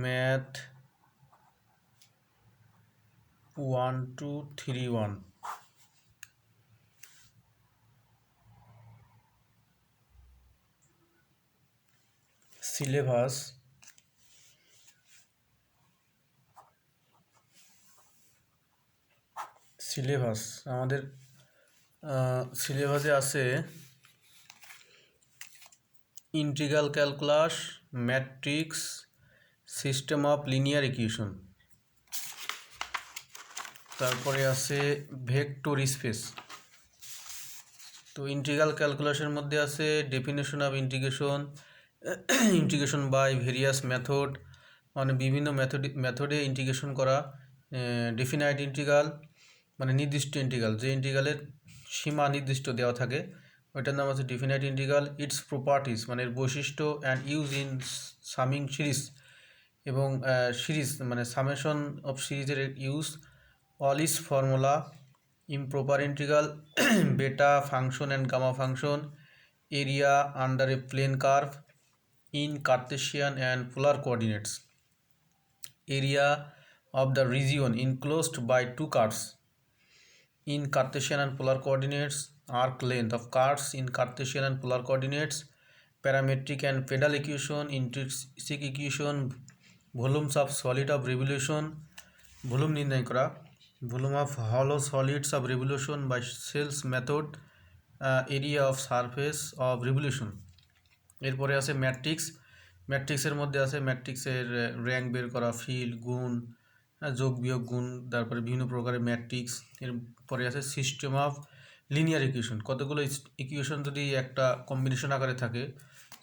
Math 1231 syllabus আমাদের সিলেবাসে আছে integral calculus, matrix, system of linear equation, তারপরে আছে ভেক্টর স্পেস। তো ইন্টিগ্রাল ক্যালকুলাসের মধ্যে আছে definition of integration, integration by various method, মানে বিভিন্ন মেথডে ইন্টিগ্রেশন করা, ডেফিনাইট ইন্টিগ্রাল মানে নির্দিষ্ট ইন্টিগ্রাল, যে ইন্টিগ্রালের সীমা নির্দিষ্ট দেওয়া থাকে ওইটার নাম আছে ডেফিনাইট ইন্টিগ্রাল। ইটস প্রপার্টিস মানে এর বৈশিষ্ট্য, and use in summing series, এবং সিরিজ মানে সামেশন অফ সিরিজের use, all is formula, improper integral, beta function and gamma function, area under a plane curve in Cartesian and polar coordinates, area of the region enclosed by two curves in Cartesian and polar coordinates, arc length of curves in Cartesian and polar coordinates, parametric and pedal equation, intrinsic equation, volumes of solid of revolution, volume নির্ণয় করা, volume of hollow solids of revolution by Shell's method, area of surface of revolution। এরপরে আছে matrix. ম্যাট্রিক্সের মধ্যে আছে ম্যাট্রিক্সের rank বের করা, ফিল্ড, গুণ, যোগ বিয়োগ গুণ, তারপরে বিভিন্ন প্রকারের ম্যাট্রিক্স। এরপরে আছে সিস্টেম অফ লিনিয়ার ইকুয়েশন, কতগুলো ইকুয়েশন যদি একটা কম্বিনেশন আকারে থাকে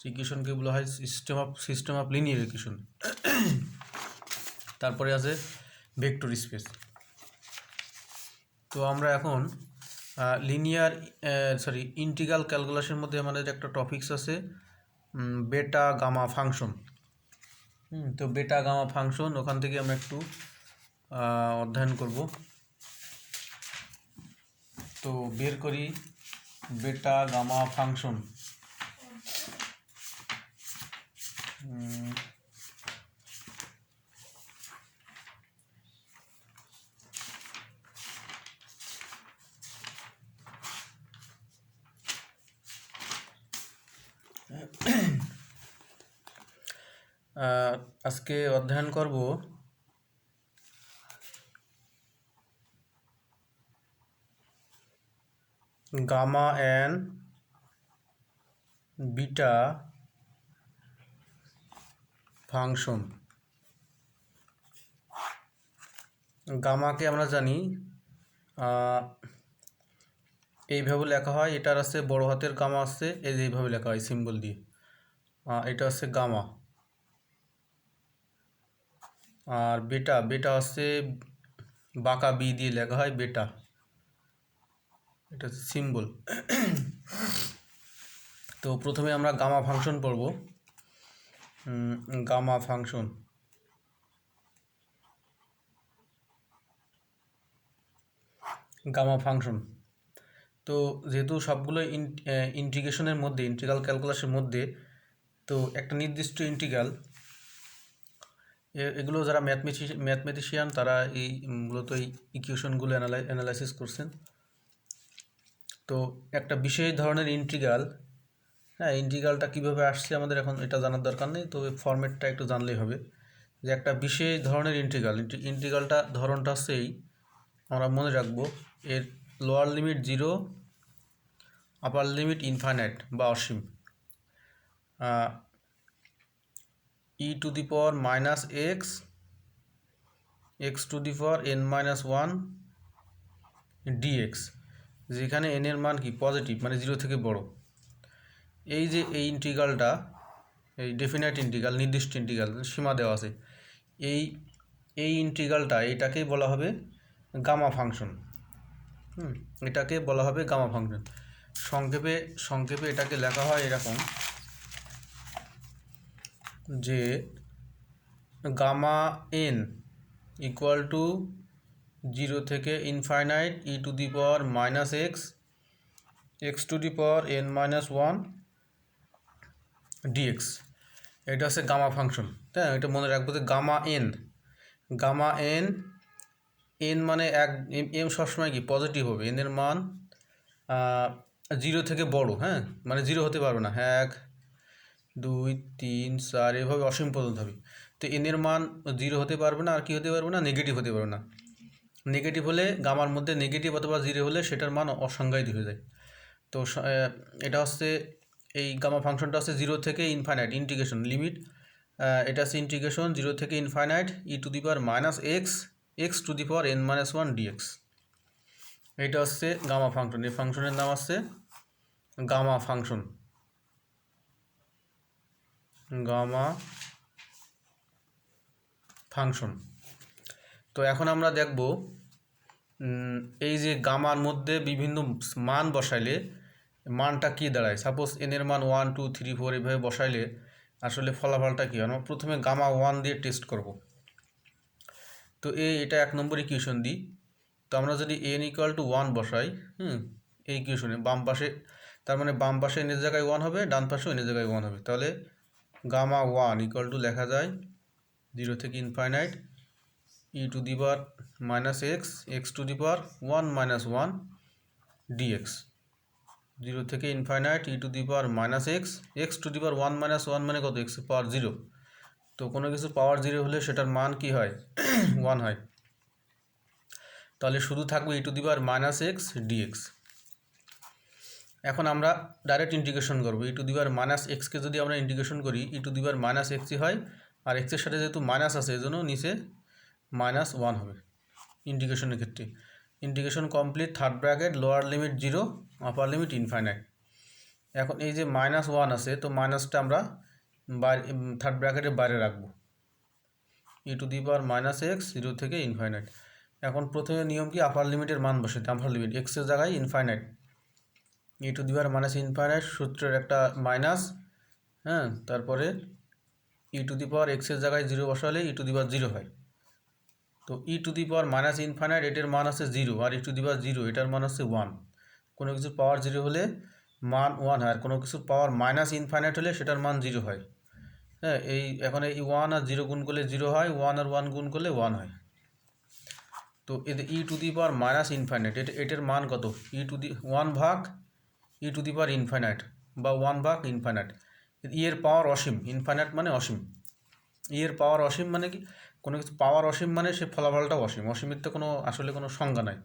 ইকুয়েশনকে বলা হয় সিস্টেম অফ লিনিয়ার ইকুয়েশন। তারপরে আছে ভেক্টর স্পেস। তো আমরা এখন ইন্টিগ্রাল ক্যালকুলাসের মধ্যে আমাদের একটা টপিকস আছে বেটা গামা ফাংশন। তো বেটা গামা ফাংশন ওখান থেকে আমরা একটু অধ্যয়ন করব। তো বের করি বেটা গামা ফাংশন। আজকে অধ্যয়ন করব গামা এন বিটা ফাংশন। গামাকে আমরা জানি এইভাবে লেখা হয়, এটার আছে বড় হাতের গামা আছে, এইভাবে লেখা হয় সিম্বল দিয়ে, এটা হচ্ছে গামা। আর বেটা হচ্ছে বাঁকা বি দিয়ে লেখা হয় বেটা, এটা হচ্ছে সিম্বল। তো প্রথমে আমরা গামা ফাংশন পড়ব। Gamma function, gamma function. তো যেহেতু সবগুলো ইন্টিগ্রেশনের মধ্যে, ইন্টিগ্রাল ক্যালকুলাসের মধ্যে, তো একটা নির্দিষ্ট ইন্টিগ্রাল, এগুলো যারা ম্যাথমেটিশিয়ান তারা এই মূলত এই ইকুয়েশনগুলো অ্যানালাইসিস করছেন। তো একটা বিশেষ ধরনের ইন্টিগ্রাল, ইন্টিগ্রালটা কীভাবে আসছে আমাদের এখন এটা জানার দরকার নেই, তবে ফরম্যাটটা একটু জানলেই হবে। যে একটা বিশেষ ধরনের ইন্টিগ্রালটা ধরনটা হচ্ছে এই, আমরা মনে রাখবো এর লোয়ার লিমিট 0, আপার লিমিট ইনফাইনাইট বা অসীম, e two the power minus x to the power n-1 dx, যেখানে n এর মান কি পজিটিভ মানে 0 থেকে বড়। এই যে এই ইন্টিগ্রালটা, এই ডেফিনাইট ইন্টিগ্রাল, নির্দিষ্ট ইন্টিগ্রাল, সীমা দেওয়া আছে, এই ইন্টিগ্রালটা এটাকেই বলা হবে গামা ফাংশন। এটাকে বলা হবে গামা ফাংশন। সংক্ষেপে এটাকে লেখা হয় এরকম যে গামা এন ইকুয়াল টু 0 থেকে infinite e to the power minus x to the power n-1 dx. এটা হচ্ছে গামা ফাংশন। হ্যাঁ, এটা মনে রাখবো যে gamma n, gamma n, n মানে এক, এম সবসময় কি পজিটিভ হবে, এনের মান 0 থেকে বড়। হ্যাঁ, মানে 0 হতে পারবে না, 1 2 3 4 এভাবে অসীম পর্যন্ত হবে। তো এনের মান 0 হতে পারবে না, আর কি হতে পারবে না, নেগেটিভ হতে পারবে না। নেগেটিভ হলে, গামার মধ্যে নেগেটিভ অথবা 0 হলে সেটার মান অসংজ্ঞায়িত হয়ে যায়। তো এটা হচ্ছে, এই গামা ফাংশনটা হচ্ছে 0 থেকে ইনফাইনাইট ইন্টিগ্রেশন লিমিট। এটা হচ্ছে ইন্টিগ্রেশন 0 থেকে ইনফাইনাইট e⁻⁻x x⁻n−1 dx। এটা হচ্ছে গামা ফাংশন। এই ফাংশনের নাম হচ্ছে গামা ফাংশন, গামা ফাংশন। তো এখন আমরা দেখব এই যে গামার মধ্যে বিভিন্ন মান বসাইলে মানটা কি দাঁড়ায়। সাপোজ এনের মান 1 2 3 4 এভাবে বসাইলে আসলে ফলাফলটা কী হয়। আমরা প্রথমে গামা 1 দিয়ে টেস্ট করব। তো এটা 1 নম্বর ইকুয়েশন দিই। তো আমরা যদি n=1 বসাই, এই ইকুয়েশনে বাম পাশে, তার মানে বাম পাশে এনের জায়গায় 1 হবে, ডান পাশেও এনের জায়গায় 1 হবে। তাহলে গামা 1 লেখা যায় 0 থেকে ইনফাইনাইট e⁻⁻x x⁻1−1 dx। 0 থেকে ইনফাইনাইট e⁻⁻x x⁻1−1 মানে কত, x⁻0। তো কোনো কিছু পাওয়ার 0 হলে সেটার মান কি হয়, 1 হয়। তাহলে শুধু থাকবে e⁻⁻x dx। এখন আমরা ডাইরেক্ট ইন্টিগ্রেশন করব। e⁻⁻xকে যদি আমরা ইন্টিগ্রেশন করি e⁻⁻xই হয়, আর এক্সের সাথে যেহেতু মাইনাস আছে এই জন্য নিচে -1 হবে ইন্টিগ্রেশনের ক্ষেত্রে। Integration complete, third bracket, lower limit 0, আপার লিমিট ইনফাইনাইট। এখন এই যে -1 আছে, তো মাইনাসটা আমরা থার্ড ব্র্যাকেটের বাইরে রাখবো। e⁻⁻x 0 থেকে ইনফাইনাইট। এখন প্রথমে নিয়ম কি, আপার লিমিটের মান বসাতে, আপার লিমিট এক্সের জায়গায় ইনফাইনাইট, e⁻⁻⁻ সূত্রের একটা মাইনাস, হ্যাঁ, তারপরে e⁻x এর জায়গায় 0 বসালে e⁻0 হয়। তো e⁻⁻⁻ এটার মান আছে 0, আর e⁻0 এটার মান হচ্ছে 1। কোনো কিছুর পাওয়ার 0 হলে মান 1 হয়, আর কোনো কিছুর পাওয়ার -ইনফাইনাইট হলে সেটার মান 0 হয়। হ্যাঁ, এখন এই 1 আর 0 গুণ করলে 0 হয়, 1 আর 1 গুণ করলে 1 হয়। তো এতে e⁻⁻⁻, এটার মান কত, 1 ভাগ e⁻⁻⁻, বা 1 ভাগ ইনফাইনাইট। এর পাওয়ার অসীম, ইনফাইনাইট মানে অসীম। এর পাওয়ার অসীম মানে কি, কোনো কিছু পাওয়ার অসীম মানে সে ফলাফলটাও অসীম। অসীমের তো কোনো আসলে কোনো সংজ্ঞা নাই।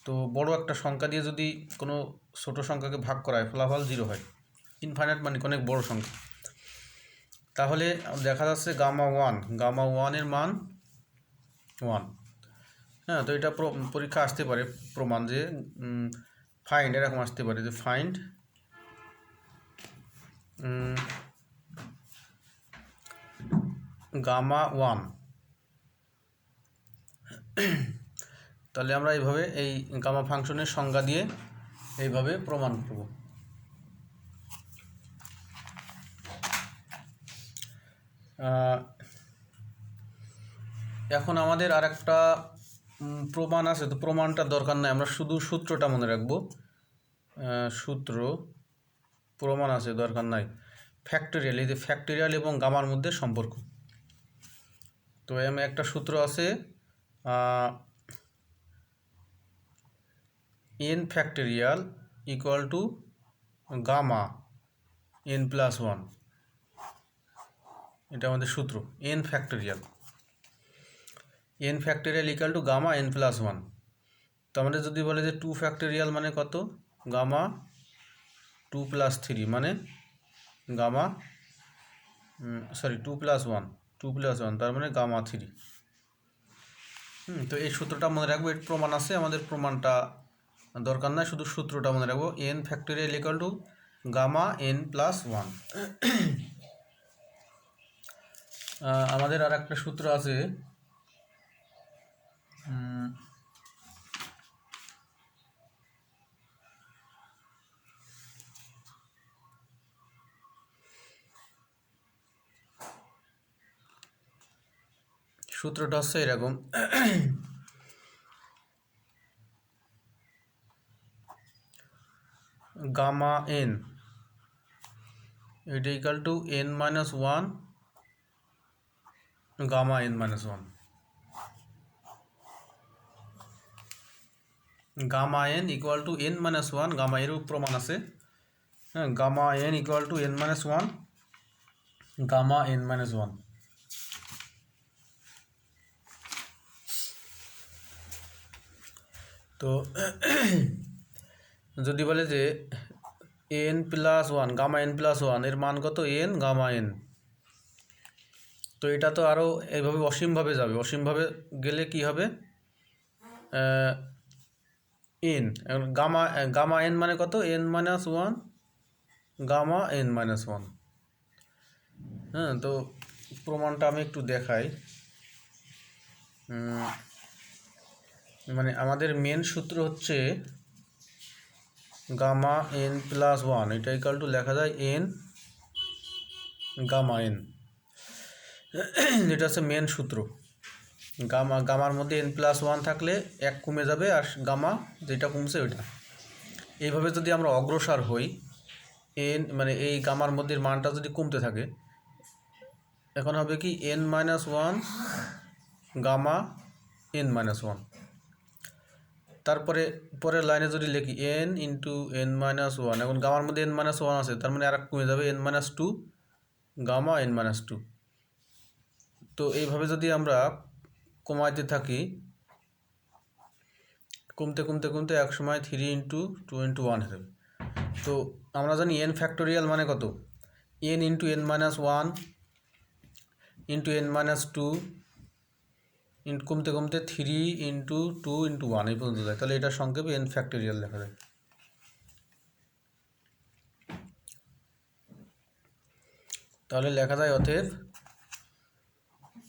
তো বড় একটা সংখ্যা দিয়ে যদি কোনো ছোট সংখ্যাকে ভাগ করা হয়, ফলাফল 0 হয়। ইনফাইনাইট মানে অনেক বড় সংখ্যা। তাহলে দেখা যাচ্ছে গামা 1 এর মান 1। হ্যাঁ, তো এটা পরীক্ষা আসতে পারে, প্রমাণ যে ফাইন্ড, এরকম আসতে পারে যে ফাইন্ড গামা 1। তাহলে আমরা এইভাবে এই গামা ফাংশনের সংজ্ঞা দিয়ে এইভাবে প্রমাণ করব। এখন আমাদের আর একটা প্রমাণ আছে, তো প্রমাণটা দরকার নাই, আমরা শুধু সূত্রটা মনে রাখবো। সূত্র, প্রমাণ আছে দরকার নাই। ফ্যাক্টরিয়াল, এই যে ফ্যাক্টরিয়াল এবং গামার মধ্যে সম্পর্ক। তো আমি একটা সূত্র আছে, n factorial equal to gamma n+1। এটা আমাদের সূত্র, n factorial equal to gamma n+1। তো আমাদের যদি বলে যে 2 ফ্যাক্টরিয়াল মানে কত, গামা 2+3 মানে গামা 2+1 তার মানে গামা 3। তো এই সূত্রটা মনে রাখবো। এর প্রমাণ আছে, আমাদের প্রমাণটা দরকার নাই, শুধু সূত্রটা মনে রাখবো, n factorial equal to gamma n+1। আমাদের আর একটা সূত্র আছে, সূত্রটা হচ্ছে এরকম, গামা n এটা equal to n minus one gamma n minus one, gamma n equal to n minus one, gamma এরও প্রমাণ আছে, হ্যাঁ, gamma n equal to n minus one gamma n minus one. তো যদি বলে যে n plus one gamma n plus one এর মান কত n গামা n, তো এটা তো আরও এইভাবে অসীমভাবে যাবে, অসীমভাবে গেলে কি হবে n গামা গামা n মানে কত n minus one gamma n minus one. হ্যাঁ, তো প্রমাণটা আমি একটু দেখাই। মানে আমাদের মেন সূত্র হচ্ছে গামা n প্লাস ওয়ান, এটা ইকাল টু লেখা যায় n গামা n, এটা হচ্ছে মেন সূত্র। গামার মধ্যে n প্লাস ওয়ান থাকলে এক কমে যাবে, আর গামা যেটা কমছে ওইটা। এইভাবে যদি আমরা অগ্রসর হই n মানে এই গামার মধ্যে মানটা যদি কমতে থাকে, এখন হবে কি n minus one gamma n minus one. তারপরে পরের লাইনে যদি লিখি n into n minus one, এখন গামার মধ্যে n মাইনাস ওয়ান আছে, তার মানে আর কমে যাবে n minus two gamma n minus two. তো এইভাবে যদি আমরা কমাইতে থাকি, কমতে কমতে কমতে এক সময় 3 ইন্টু 2 ইন্টু 1 হবে। তো আমরা জানি n ফ্যাক্টোরিয়াল মানে কত, n into n minus one into n minus two কমতে কমতে 3 ইন্টু 2 ইন্টু 1 এই পর্যন্ত যায়, তাহলে এটা সংক্ষেপে n ফ্যাক্টোরিয়াল লেখা যায়। তাহলে লেখা যায় অতএব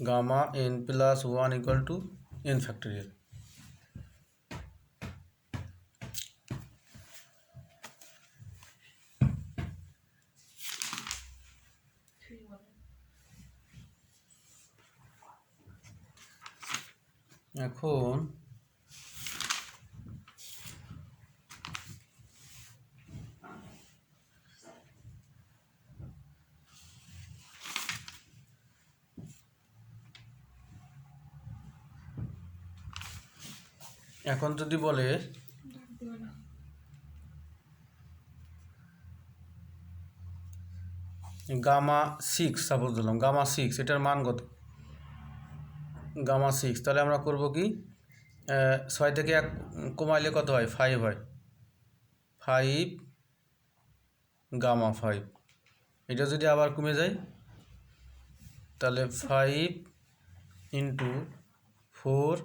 gamma n plus one equal to n factorial. এখন যদি বলে গামা সিক্স, সাপোজ ধরলাম গামা সিক্স, এটার মান কত গামা সিক্স, তাহলে আমরা করব কি 6 থেকে 1 কমাইলে কত হয় 5 হয়, 5 গামা 5। এটা যদি আবার কমে যায় তাহলে 5 ইন্টু 4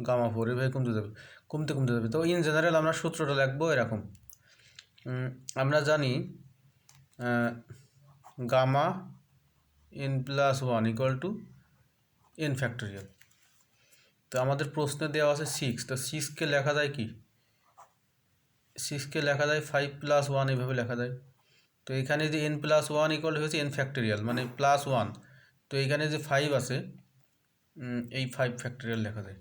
গামা 4, এভাবে কমতে যাবে কমতে কমতে যাবে। তো ইন জেনারেল আমরা সূত্রটা লিখবো এরকম, আমরা জানি gamma n plus one equal to n factorial. তো আমাদের প্রশ্নে দেওয়া আছে 6, তো 6কে লেখা যায় কি 6কে লেখা যায় 5 প্লাস ওয়ান, এইভাবে লেখা যায়। তো এখানে যে n প্লাস ওয়ান ইকুয়াল হয়েছে n ফ্যাক্টোরিয়াল মানে প্লাস ওয়ান, তো এখানে যে 5 আছে এই 5 ফ্যাক্টোরিয়াল লেখা যায়।